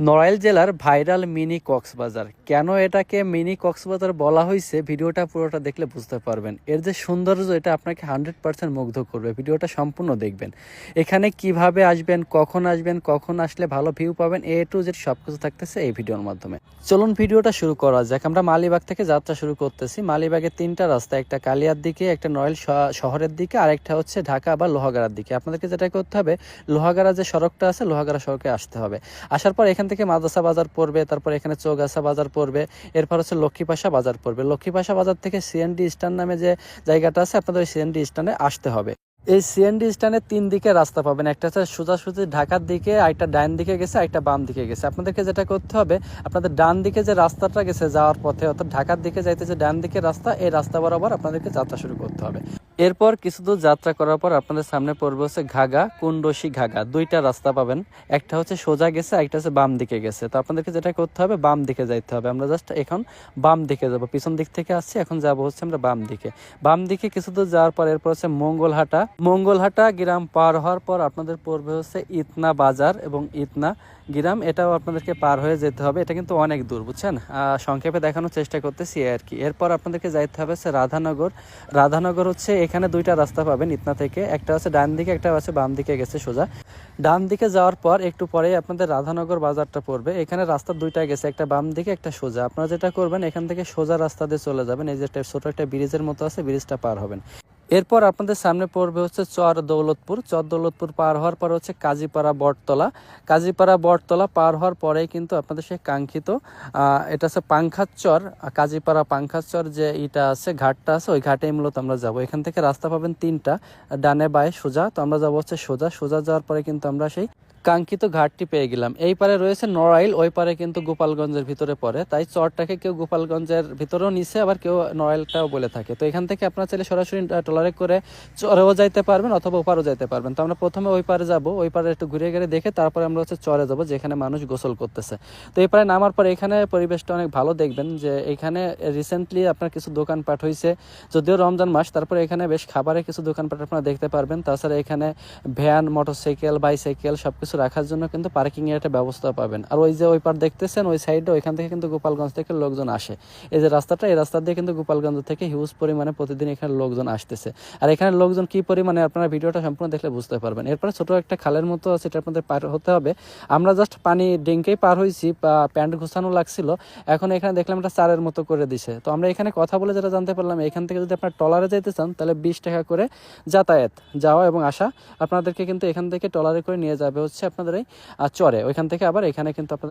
নড়াইল জেলার viral mini Cox's Bazar. কেন এটাকে মিনি কক্সবাজার বলা হয়েছে, ভিডিওটা পুরোটা দেখলে বুঝতে পারবেন। এর যে সৌন্দর্য, এটা আপনাকে 100% মুগ্ধ করবে। ভিডিওটা সম্পূর্ণ দেখবেন। এখানে কিভাবে আসবেন, কখন আসলে ভালো ভিউ পাবেন, এ টু জেড সব কিছু থাকতেছে এই ভিডিওর মাধ্যমে। চলুন ভিডিওটা শুরু করা যাক। আমরা মালিবাগ থেকে যাত্রা শুরু করতেছি। মালিবাগের তিনটা রাস্তা, একটা কালিয়ার দিকে, একটা নড়াইল শহরের দিকে, আর একটা হচ্ছে ঢাকা বা লোহাগাড়ার দিকে। আপনাদেরকে যেটা করতে হবে, লোহাগাড়া যে সড়কটা আছে, লোহাগাড়া সড়কে আসতে হবে। আসার পর এখান থেকে মাদ্রাসা বাজার পড়বে, তারপর এখানে চৌগাছা বাজার পড়বে, এরপর হচ্ছে লক্ষ্মীপাশা বাজার পড়বে। লক্ষ্মীপাশা বাজার থেকে সিএনডি স্ট্যান্ড নামে যে জায়গাটা আছে, আপনাদের ওই সিএনডি স্ট্যান্ডে আসতে হবে। এই সিএনডি স্ট্যান্ডে তিন দিকে রাস্তা পাবেন। একটা হচ্ছে সোজাসুজি ঢাকার দিকে, আরেকটা ডান দিকে গেছে, আরেকটা বাম দিকে গেছে। আপনাদেরকে যেটা করতে হবে, আপনাদের ডান দিকে যে রাস্তাটা গেছে যাওয়ার পথে, অর্থাৎ ঢাকার দিকে যাইতে যে ডান দিকে রাস্তা, এই রাস্তা বরাবর আপনাদেরকে যাত্রা শুরু করতে হবে। এরপর কিছু দূর যাত্রা করার পর আপনাদের সামনে পড়বে হচ্ছে ঘাগা, কুন্ডসি ঘাগা। দুইটা রাস্তা পাবেন, একটা হচ্ছে সোজা গেছে, একটা হচ্ছে বাম দিকে গেছে। তো আপনাদেরকে যেটা করতে হবে, বাম দিকে যাইতে হবে। আমরা জাস্ট এখন বাম দিকে যাব, পিছন দিক থেকে আসছি, এখন যাবো হচ্ছে আমরা বাম দিকে। বাম দিকে কিছু দূর যাওয়ার পর এরপর হচ্ছে মঙ্গলহাটা গ্রাম পার হওয়ার পর আপনাদের পড়বে হচ্ছে ইতনা বাজার এবং ইতনা গ্রাম। এটাও আপনাদেরকে পার হয়ে যেতে হবে। এটা কিন্তু অনেক দূর, বুঝছেন। সংক্ষেপে দেখানোর চেষ্টা করতেছি আর কি। এরপর আপনাদেরকে যাইতে হবে হচ্ছে রাধানগর হচ্ছে এখানে দুইটা রাস্তা পাবেন ইতনা থেকে, একটা হচ্ছে ডান দিকে, একটা হচ্ছে বাম দিকে গেছে সোজা। ডান দিকে যাওয়ার পর একটু পরেই আপনাদের রাধানগর বাজারটা পড়বে। এখানে রাস্তা দুইটা গেছে, একটা বাম দিকে, একটা সোজা। আপনারা যেটা করবেন, এখান থেকে সোজা রাস্তা দিয়ে চলে যাবেন। এই যে ছোট একটা ব্রিজের মতো আছে, ব্রিজটা পার হবেন। এরপর আপনাদের সামনে পড়বে হচ্ছে চর দৌলতপুর পার হওয়ার পর হচ্ছে কাজীপাড়া বটতলা পার হওয়ার পরেই কিন্তু আপনাদের সেই কাঙ্ক্ষিত এটা আছে পাংখাচর, কাজীপাড়া পাংখাচর যে ইটা আছে, ঘাটটা আছে, ওই ঘাটেই মূলত আমরা যাব। এখান থেকে রাস্তা পাবেন তিনটা, ডানে বায়ে সোজা। তো আমরা যাবো হচ্ছে সোজা যাওয়ার পরে কিন্তু আমরা সেই কাঙ্ক্ষিত ঘাটটি পেয়ে গেলাম। এই পারে রয়েছে নড়াইল, ওই পারে কিন্তু গোপালগঞ্জের ভিতরে পড়ে, তাই চরটাকে কেউ গোপালগঞ্জের ভিতরেও নিছে, আবার কেউ নড়াইলটাও বলে থাকে। তো এখান থেকে আপনারা চাইলে সরাসরি ট্রলারে করে চরেও যাইতে পারবেন অথবা ওপারও যাইতে পারবেন। তো আমরা প্রথমে ওই পারে যাবো, ওই পারে একটু ঘুরে ঘুরে দেখে তারপরে আমরা হচ্ছে চরে যাবো, যেখানে মানুষ গোসল করতেছে। তো এই পারে নামার পর এখানে পরিবেশটা অনেক ভালো। দেখবেন যে এখানে রিসেন্টলি আপনার কিছু দোকানপাট হয়েছে, যদিও রমজান মাস, তারপরে এখানে বেশ খাবারের কিছু দোকানপাট আপনারা দেখতে পারবেন। তাছাড়া এখানে ভ্যান, মোটরসাইকেল, বাইসাইকেল সবকিছু রাখার জন্য কিন্তু পার্কিং এর একটা ব্যবস্থা পাবেন। আর ওই যে ওই পার দেখতেছেন, ওই সাইডে, ওইখান থেকে কিন্তু গোপালগঞ্জ থেকে লোকজন আসে। এই যে রাস্তাটা, এই রাস্তা দিয়ে কিন্তু গোপালগঞ্জ থেকে হিউজ পরিমাণে প্রতিদিন এখানে লোকজন আসতেছে। আর এখানে লোকজন কি পরিমাণে, আপনারা ভিডিওটা সম্পূর্ণ দেখলে বুঝতে পারবেন। এরপরে ছোট একটা খালের মতো আছে, এটা আপনাদের পার হতে হবে। আমরা জাস্ট পানি ডেঙ্কেই পার হয়েছি, প্যান্ট ঘুষানো লাগছিল। এখন এখানে দেখলাম একটা চারের মতো করে দিছে। তো আমরা এখানে কথা বলে যেটা জানতে পারলাম, এখান থেকে যদি আপনার ট্রলারে যেতে চান, তাহলে 20 টাকা করে যাতায়াত, যাওয়া এবং আসা। আপনাদেরকে কিন্তু এখান থেকে ট্রলারে করে নিয়ে যাবে হচ্ছে আপনাদের এই চরে, ওইখান থেকে আবার এখানে কিন্তু আপনাদের